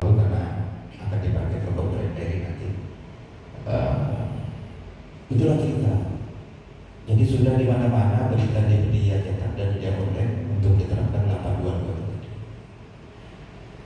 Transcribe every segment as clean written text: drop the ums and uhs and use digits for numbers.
karena akan dipakai untuk dari nanti. Itulah cerita. Jadi sudah di mana-mana berita di media cetak dan media online untuk diterapkan 822.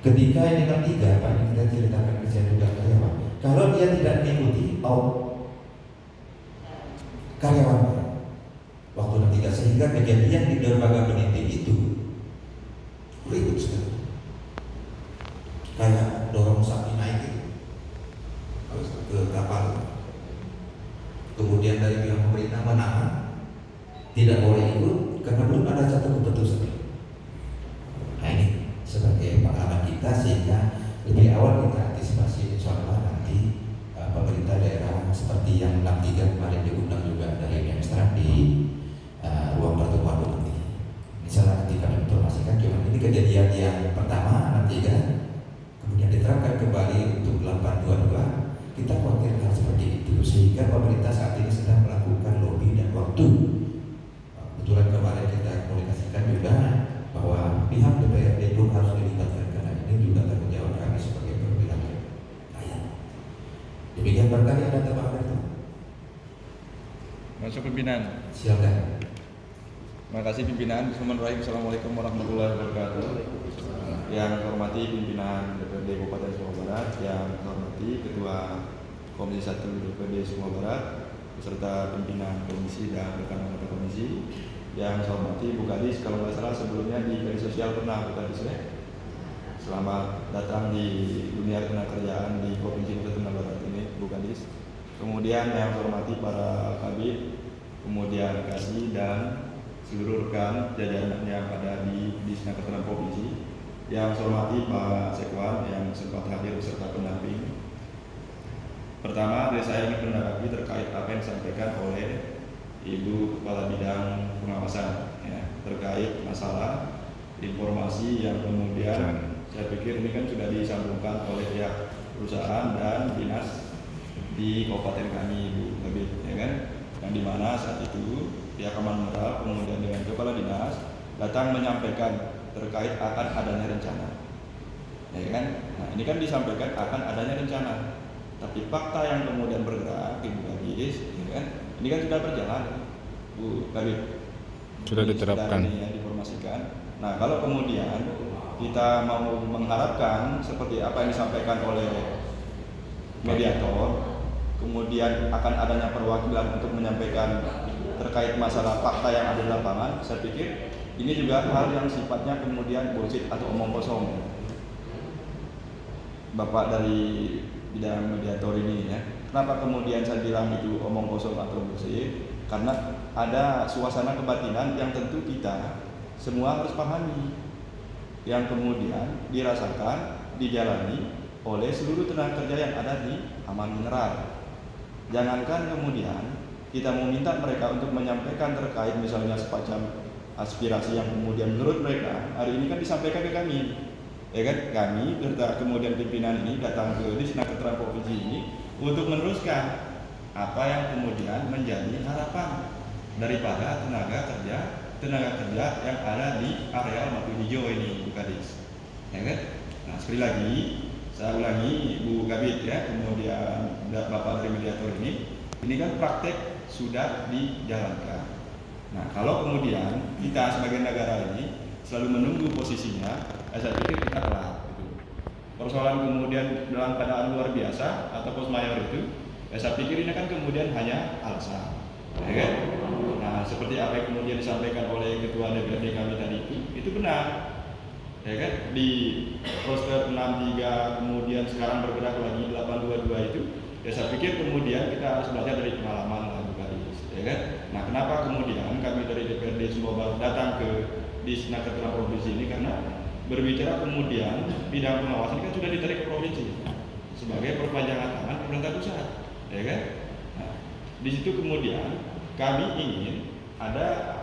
Ketika ini nomor 3, Pak, ini kita ceritakan ke saya juga karyawan. Kalau dia tidak mengikuti karyawan waktu nomor 3, sehingga kejadian di dermaga Benitik itu ribut sekali. Kayak dorong sapi naik itu ke kapal. Kemudian dari pihak pemerintah menahan, tidak boleh ikut karena belum ada satu keputusan. Nah ini sebagai pengalaman kita, sehingga lebih awal kita antisipasi, insya Allah nanti pemerintah daerah seperti yang 63 kemarin diundang juga dari Menstrak di ruang pertemuan nanti. Misalnya nanti kami informasikan, cuma ini kejadian yang pertama 63, kemudian diterapkan kembali untuk 822. Kita khawatir hal seperti itu, sehingga pemerintah saat ini sedang melakukan lobby dan waktu. Kebetulan kemarin kita komunikasikan juga bahwa pihak DPRD pun harus dilibatkan, karena ini juga tanggung jawab kami sebagai perwakilan rakyat. Demikian barangkali ada tambahan itu. Masuk pimpinan. Silakan. Terima kasih pimpinan. Bismillahirrahmanirrahim. Assalamualaikum warahmatullahi wabarakatuh. Yang saya hormati pimpinan DPRD Kabupaten Sumbawa Barat, yang saya hormati Ketua Komisi 1 DPRD Sumbawa Barat, beserta pimpinan komisi dan rekan anggota komisi. Yang saya hormati Bu Kadis, kalau nggak salah sebelumnya di media sosial pernah Bu Kadis ya. Selamat datang di dunia ketenagakerjaan di Provinsi Nusa Tenggara Barat ini, Bu Kadis. Kemudian yang saya hormati para kabit, kemudian kasih dan seluruh rekan jajaran yang ada di Disnaker Provinsi. Yang saya hormati Pak Sekwan yang sempat hadir beserta pendamping. Pertama, dari saya ingin menanggapi terkait apa yang disampaikan oleh Ibu Kepala Bidang Pengawasan ya, terkait masalah informasi yang kemudian saya pikir ini kan sudah disambungkan oleh pihak perusahaan dan dinas di kabupaten kami, Ibu Kabit, ya kan? Yang dimana saat itu pihak Kaman Mineral kemudian dengan Kepala Dinas datang menyampaikan terkait akan adanya rencana, ya kan? Nah ini kan disampaikan akan adanya rencana, tapi fakta yang kemudian bergerak Ibu Kadis, ya kan? Ini kan sudah berjalan, Bu Kadis, sudah diterapkan, ya, diinformasikan. Nah kalau kemudian kita mau mengharapkan seperti apa yang disampaikan oleh mediator, kemudian akan adanya perwakilan untuk menyampaikan terkait masalah fakta yang ada di lapangan, saya pikir ini juga hal yang sifatnya kemudian bullshit atau omong kosong. Bapak dari bidang mediator ini ya, kenapa kemudian saya bilang itu omong kosong atau bullshit? Karena ada suasana kebatinan yang tentu kita semua harus pahami, yang kemudian dirasakan, dijalani oleh seluruh tenaga kerja yang ada di Aman Mineral. Jangankan kemudian kita meminta mereka untuk menyampaikan terkait misalnya semacam aspirasi yang kemudian menurut mereka hari ini kan disampaikan ke kami, ya kan? Kami serta kemudian pimpinan ini datang ke Disnaker Provinsi ini untuk meneruskan apa yang kemudian menjadi harapan daripada tenaga kerja yang ada di areal Batu Hijau ini, Bu Kadis, ya kan? Nah sekali lagi saya ulangi Bu Kabit ya, kemudian Bapak dari mediator ini kan praktek sudah dijalankan. Nah kalau kemudian kita sebagai negara ini selalu menunggu posisinya, saya pikir kita telat. Gitu. Persoalan kemudian dalam keadaan luar biasa atau force majeure itu, saya pikir ini kan kemudian hanya alasan, ya kan? Nah seperti apa yang kemudian disampaikan oleh Ketua DPRD kami tadi itu benar, ya kan? Di roster 63 kemudian sekarang bergerak lagi 822 itu, ya saya pikir kemudian kita harus belajar dari pengalaman lah, Bu Kadis, ya kan? Nah kenapa kemudian kami dari DPRD Sumbawa Barat datang ke Disnaker Provinsi ini, karena berbicara kemudian bidang pengawasan kan sudah ditarik ke provinsi sebagai perpanjangan tangan pemerintah pusat, ya kan? Nah, di situ kemudian kami ingin ada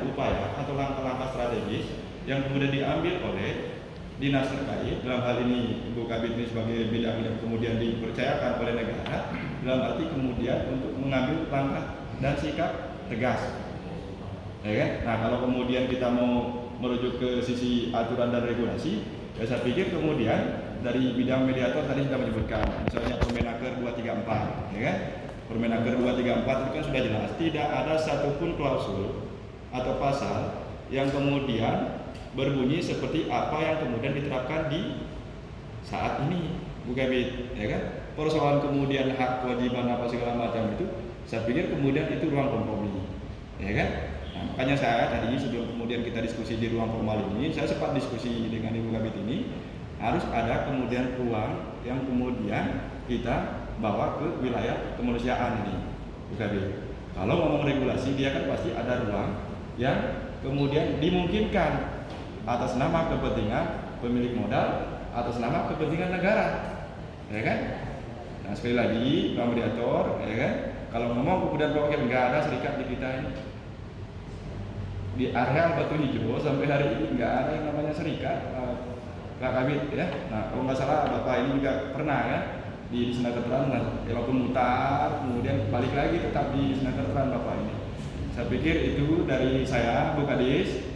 upaya atau langkah-langkah strategis yang kemudian diambil oleh dinas terkait, dalam hal ini Ibu Kabit ini sebagai bidang yang kemudian dipercayakan oleh negara, dalam arti kemudian untuk mengambil langkah dan sikap tegas, ya kan? Nah kalau kemudian kita mau merujuk ke sisi aturan dan regulasi, ya saya pikir kemudian dari bidang mediator tadi sudah menyebutkan, misalnya Permenaker 234, ya kan? Permenaker 234 itu kan sudah jelas, tidak ada satupun klausul atau pasal yang kemudian berbunyi seperti apa yang kemudian diterapkan di saat ini, Bu Kabid, ya kan? Persoalan kemudian hak kewajiban apa segala macam itu, saya pikir kemudian itu ruang kompromi, ya kan? Nah, makanya saya tadi sebelum kemudian kita diskusi di ruang formal ini, saya sempat diskusi dengan Ibu Kabid ini, harus ada kemudian ruang yang kemudian kita bawa ke wilayah kemanusiaan ini, Bu Kabid. Kalau ngomong regulasi, dia kan pasti ada ruang yang kemudian dimungkinkan atas nama kepentingan pemilik modal, atas nama kepentingan negara, ya kan? Nah sekali lagi, Pak Mediator, ya kan? Kalau ngomong kemudian wakil nggak ada serikat di kita ini. Di areal Batu Hijau sampai hari ini nggak ada yang namanya serikat, Pak Kabid, ya. Nah kalau nggak salah Bapak ini juga pernah ya di Senakerteran, walaupun mutar, kemudian balik lagi tetap di Senakerteran Bapak ini. Saya pikir itu dari saya, Bu Kadis,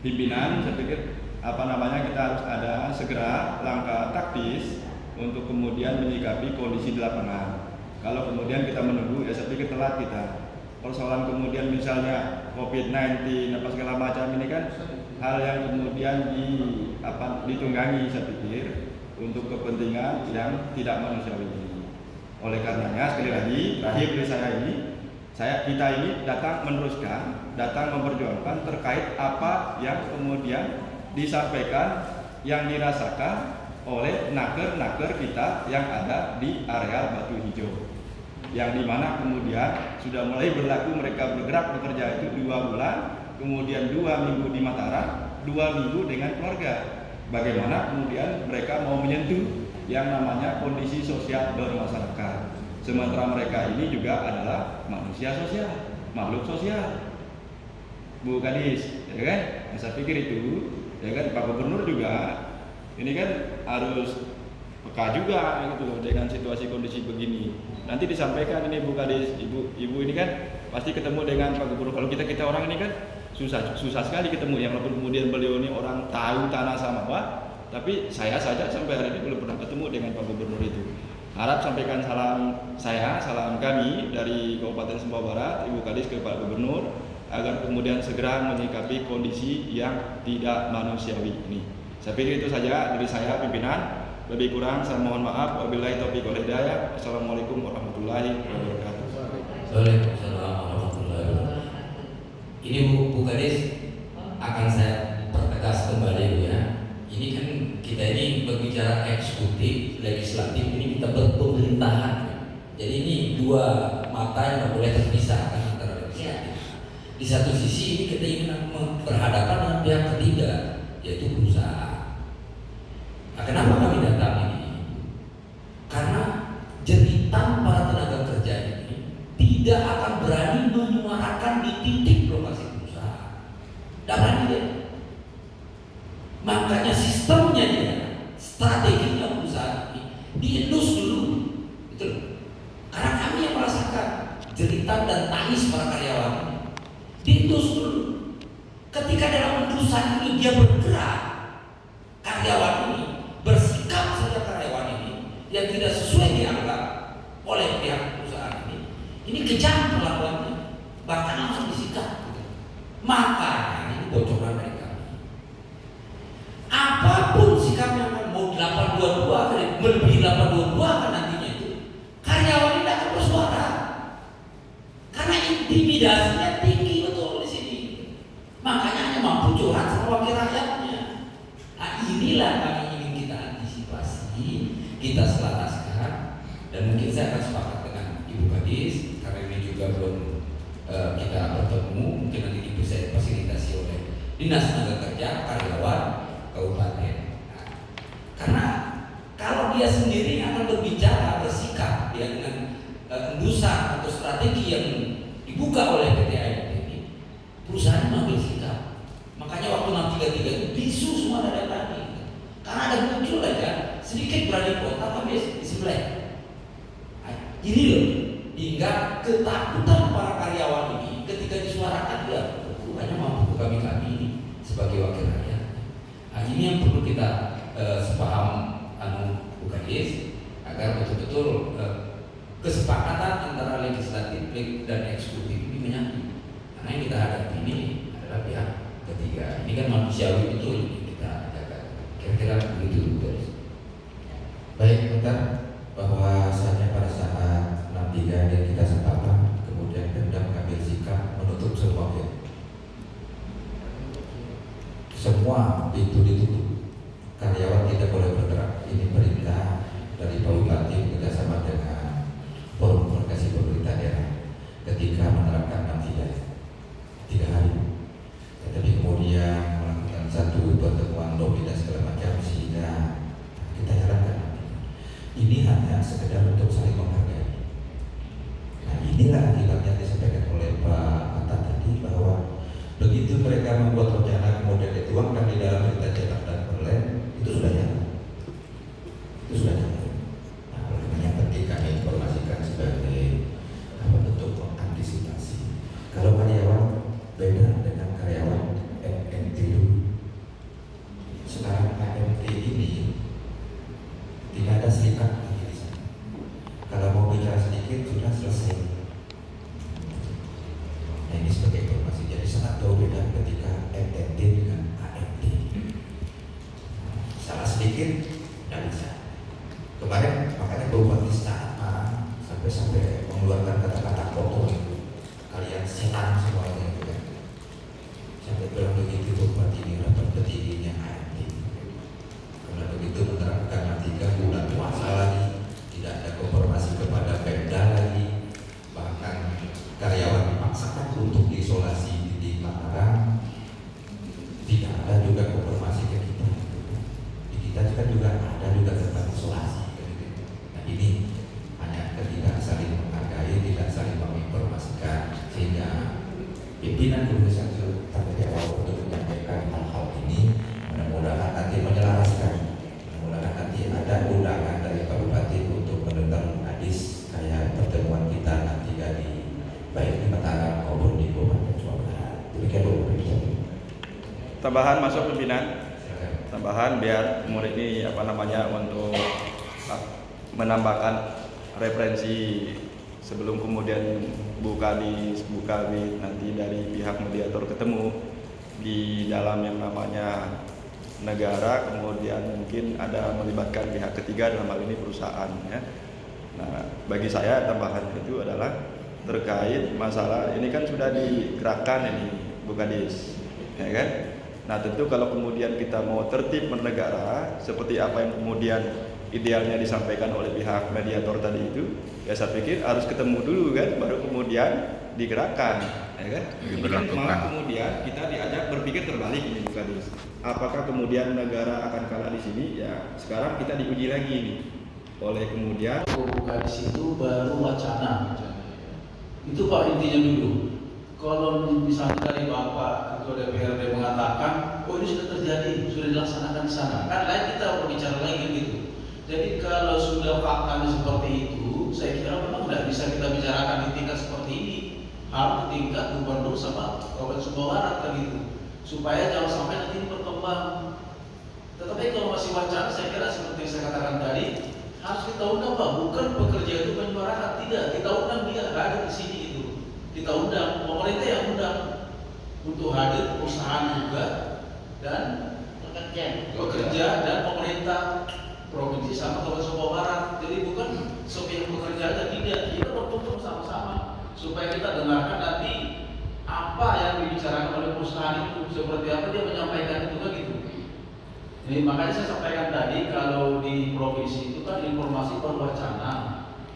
pimpinan, saya pikir kita harus ada segera langkah taktis untuk kemudian menyikapi kondisi di lapangan. Kalau kemudian kita menunggu, ya saya pikir telat kita. Persoalan kemudian misalnya COVID-19 apa segala macam ini kan hal yang kemudian ditunggangi, saya pikir untuk kepentingan yang tidak manusiawi ini. Oleh karenanya sekali lagi terakhir dari saya ini, kita ini datang meneruskan, datang memperjuangkan terkait apa yang kemudian disampaikan, yang dirasakan oleh naker-naker kita yang ada di areal Batu Hijau, yang dimana kemudian sudah mulai berlaku mereka bergerak bekerja itu 2 bulan, kemudian 2 minggu di Mataram, 2 minggu dengan keluarga. Bagaimana kemudian mereka mau menyentuh yang namanya kondisi sosial bermasyarakat, sementara mereka ini juga adalah manusia sosial, makhluk sosial, Bu Kadis, ya kan? Nah, saya pikir itu, ya kan, Pak Gubernur juga ini kan harus peka juga gitu dengan situasi kondisi begini. Nanti disampaikan ini Bu Kadis, ibu ini kan pasti ketemu dengan Pak Gubernur. Kalau kita orang ini kan susah sekali ketemu, yang walaupun kemudian beliau ini orang tahu tanah sama Pak, tapi saya saja sampai hari ini belum pernah ketemu dengan Pak Gubernur itu. Harap sampaikan salam kami dari Kabupaten Sumbawa Barat, Ibu Kadis, ke Pak Gubernur agar kemudian segera menyikapi kondisi yang tidak manusiawi ini. Saya pikir itu saja dari saya, pimpinan. Lebih kurang saya mohon maaf. Wabillahi taufiq wal hidayah. Assalamualaikum warahmatullahi wabarakatuh. Waalaikumsalam warahmatullahi wabarakatuh. Ini Bu Kadis, akan saya pertegas kembali Bu ya. Ini kan kita ini berbicara eksekutif, legislatif, ini kita berpemerintahan. Jadi ini 2 mata yang tidak boleh terpisahkan antara legislatif. Di satu sisi ini kita ingin berhadapan dengan pihak ketiga, yaitu perusahaan. Nah, kenapa kami datang ini? Karena jeritan para tenaga kerja ini tidak akan berani menyuarakan di titik lokasi perusahaan. Tidak berani deh. Makanya sistemnya dia, strateginya perusahaan ini diendus dulu, gitu. Karena kami yang merasakan jeritan dan tangis para karyawan ini, diendus dulu. Ketika dalam endusan ini dia bergerak, karyawan ini bersikap saja, karyawan ini yang tidak sesuai dianggap oleh pihak perusahaan ini kejam melakukannya, bahkan langsung disikat. Maka ini bocoran dari kami. Apapun sikapnya, mau 822 melebihi 822 kan nantinya itu, karyawan ini akan bersuara karena intimidasinya tinggi betul di sini. Makanya hanya mampu curhat sama wakil rakyatnya. Nah inilah kami ingin kita antisipasi, kita selaraskan, dan mungkin saya akan sepakat dengan Ibu Kadis karena ini juga belum kita bertemu, mungkin nanti bisa difasilitasi oleh Dinas Tenaga Kerja, karyawan kabupaten. Nah, karena kalau dia sendiri akan berbicara, bersikap dia dengan endusan atau strategi yang dibuka oleh PT AIP ini, perusahaan mengambil sikap. Makanya waktu 633 itu bisu semua dari tadi, karena ada muncul aja sedikit berani kota tapi disembelih. Ini loh, hingga ketakutan para karyawan ini ketika disuarakan dia banyak ini yang perlu kita sepaham UKDS agar betul-betul kesepakatan antara legislatif dan eksekutif ini menyatu. Karena yang kita hadapi ini adalah pihak ketiga. Ini kan manusiawi betul yang kita jaga. Kira-kira begitu, guys. Baik, bentar bahwasanya pada saat 63 dan kita sepakat, kemudian Pemda mengambil sikap menutup semua pintu. Semua pintu ditutup. Karyawan tidak boleh bergerak. Ini perintah dari Pak Bupati bekerjasama dengan Forum Komunikasi Pemerintah Daerah ketika menerapkan 3 hari. Tetapi kemudian melakukan satu pertemuan lobby dan segala macam, sehingga kita herankan ini hanya sekedar untuk saling menghargai. Nah, inilah akibatnya disampaikan oleh Pak Atta tadi, bahwa begitu mereka membuat rencana kemudian dituangkan di dalam berita cetak dan online, itu sudah nyata. Nah, oleh karena penting kami informasikan sebagai bentuk mengantisipasi. Kalau karyawan beda dengan karyawan MNT dulu. Sekarang AMT ini tidak ada serikat lagi di sana. Kalau mau bicara sedikit sudah selesai. Nah, ini sebagai informasi. Jadi sangat jauh beda ketika MNT dengan AMT. Salah sedikit tidak bisa. Kemarin makanya Bupati sangat marah sampai mengeluarkan kata-kata kotor itu. Kalian setan semuanya, gitu kan. Sampai bilang begitu Bupati ini rapat petingginya AMT. Karena begitu menerapkan 3 bulan puasa lagi, tidak ada konfirmasi kepada Pemda lagi, bahkan karyawan dipaksakan untuk diisolasi di Mataram, tidak ada juga konfirmasi ke kita. Di kita juga ada juga tempat isolasi. Nah, ini hanya ketika saling menghargai, tidak saling menginformasikan, sehingga pimpinan Komisi 1 tanggung jawab untuk menyampaikan hal-hal ini. Mudah-mudahan nanti menyelaraskan, mudah-mudahan nanti ada undangan dari Pak Bupati untuk mendengar hadis kayak pertemuan kita nanti dari baik di Mataram maupun di Kabupaten Sumatera Barat. Demikian dulu. Tambahan masuk pimpinan. Silakan. Tambahan biar murid ini untuk menambahkan referensi sebelum kemudian buka nanti dari pihak mediator ketemu di dalam yang namanya negara, kemudian mungkin ada melibatkan pihak ketiga, dalam hal ini perusahaan, ya. Nah, bagi saya tambahan itu adalah terkait masalah ini kan sudah digerakkan ini Bukadis, ya kan? Nah, tentu kalau kemudian kita mau tertib bernegara seperti apa yang kemudian idealnya disampaikan oleh pihak mediator tadi itu, ya saya pikir harus ketemu dulu kan, baru kemudian digerakkan, ya kan? Malah kemudian kita diajak berpikir terbalik ini Bukadis. Apakah kemudian negara akan kalah di sini? Ya sekarang kita diuji lagi nih oleh kemudian. Bukadis itu baru wacana. Itu Pak intinya dulu. Kalau misalnya dari Bapak Ketua DPRD mengatakan, oh ini sudah terjadi, sudah dilaksanakan di sana, kan lain kita berbicara lagi gitu. Jadi kalau sudah faktanya seperti itu, saya kira memang tidak bisa kita bicarakan di tingkat seperti ini, harus di tingkat gubernur sama Kabupaten Sumbawa Barat kan gitu, supaya jangan sampai nanti ini berkembang. Tetapi kalau masih wacana, saya kira seperti yang saya katakan tadi, harus kita undang Pak, bukan pekerja itu menyuarakan, tidak, kita undang dia hadir di sini itu, kita undang, pemerintah yang undang untuk hadir, perusahaan juga dan pekerja dan pemerintah provinsi sama Kabupaten Sumbawa Barat. Jadi bukan sepihak pekerja aja, tidak, kita berkumpul sama-sama supaya kita dengarkan nanti apa yang dibicarakan oleh perusahaan itu, seperti apa dia menyampaikan itu kan gitu. Jadi makanya saya sampaikan tadi, kalau di provinsi itu kan informasi baru wacana,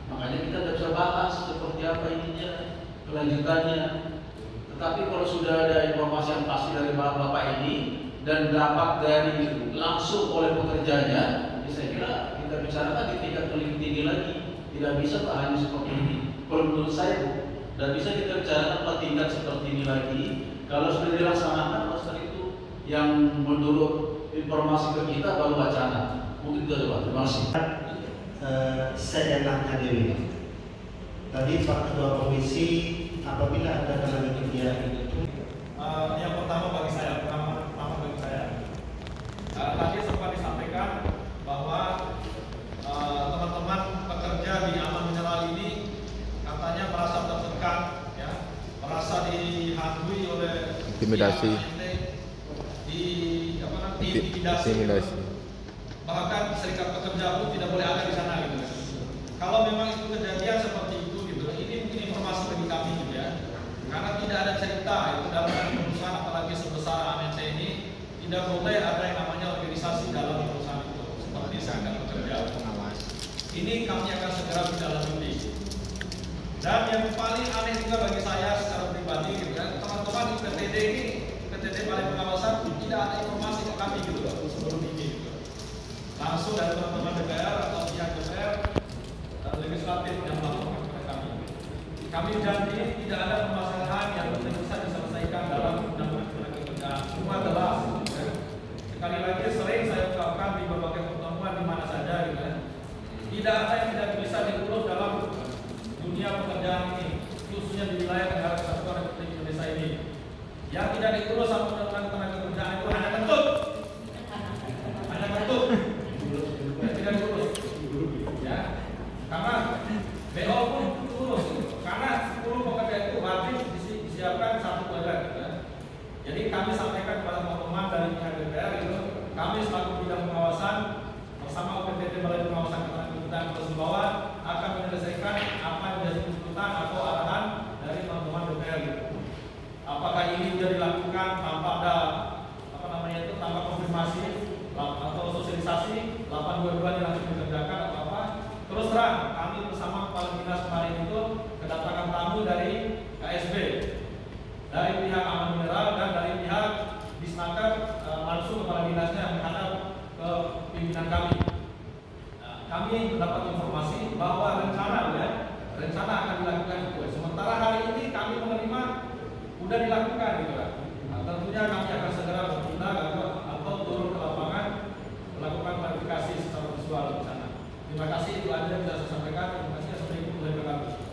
makanya kita tidak bisa bahas seperti apa ininya, kelanjutannya. Tetapi kalau sudah ada informasi yang pasti dari bapak-bapak ini dan dapat dari langsung oleh pekerjanya, ya saya kira kita bicarakan di tingkat lebih tinggi lagi. Tidak bisa Pak hanya seperti ini. Kalau menurut saya, dan bisa kita bicarakan pada tingkat seperti ini lagi. Kalau sudah dilaksanakan, master itu yang menurut informasi ke kita baru wacana. Mungkin itu Pak. Terima kasih. Seenaknya diri. Tadi Pak Ketua Komisi, apabila ada tenaga kerja itu, yang pertama bagi saya, intimidasi. Intimidasi. Bahkan serikat pekerja pun tidak boleh ada di sana gitu. Kalau memang itu kejadian seperti itu gitu, ini mungkin informasi bagi kami gitu ya. Karena tidak ada cerita itu dalam perusahaan, apalagi sebesar AMC ini tidak boleh ada yang namanya organisasi dalam perusahaan itu seperti serikat pekerja. Ini kami akan segera menindaklanjuti. Dan yang paling aneh juga bagi saya secara pribadi gitu kan, teman-teman di PTD ini, PTD Balai Pengawasan tidak ada informasi ke kami gitu loh sebelum ini gitu. Langsung dari teman-teman DPR atau pihak DPR legislatif yang melaporkan kepada kami. Kami janji tidak ada permasalahan yang bisa diselesaikan dalam undang-undang ketenagakerjaan. Semua jelas. Gitu kan. Sekali lagi sering saya ungkapkan di berbagai pertemuan di mana saja gitu kan. Tidak ada yang tidak bisa diurus dalam dunia pekerjaan ini, khususnya di wilayah negara kesatuan Republik Indonesia ini. Yang tidak diurus sama undang-undang ketenagakerjaan itu hanya kentut. Hanya kentut. Yang tidak diurus. Ya. Karena BO pun urus. Karena 10 pekerja itu wajib disiapkan satu badan. Ya. Jadi kami sampaikan kepada teman-teman dari pihak DPR itu, kami selaku bidang pengawasan bersama UPTD Balai Pengawasan Ketenagakerjaan Provinsi Bawah akan menyelesaikan apa yang menjadi tuntutan atau arahan dari teman-teman DPR gitu. Apakah ini sudah dilakukan tanpa ada tanpa konfirmasi atau sosialisasi 822 dilangsung dikerjakan atau apa? Terus terang kami bersama kepala dinas kemarin itu kedatangan tamu dari KSB, dari pihak Aman Mineral dan dari pihak Disnaker langsung kepala dinasnya yang menghadap ke pimpinan kami. Kami mendapat informasi bahwa rencana akan dilakukan itu. Sementara hari ini kami menerima sudah dilakukan gitu kan. Tentunya kami akan segera bertindak agar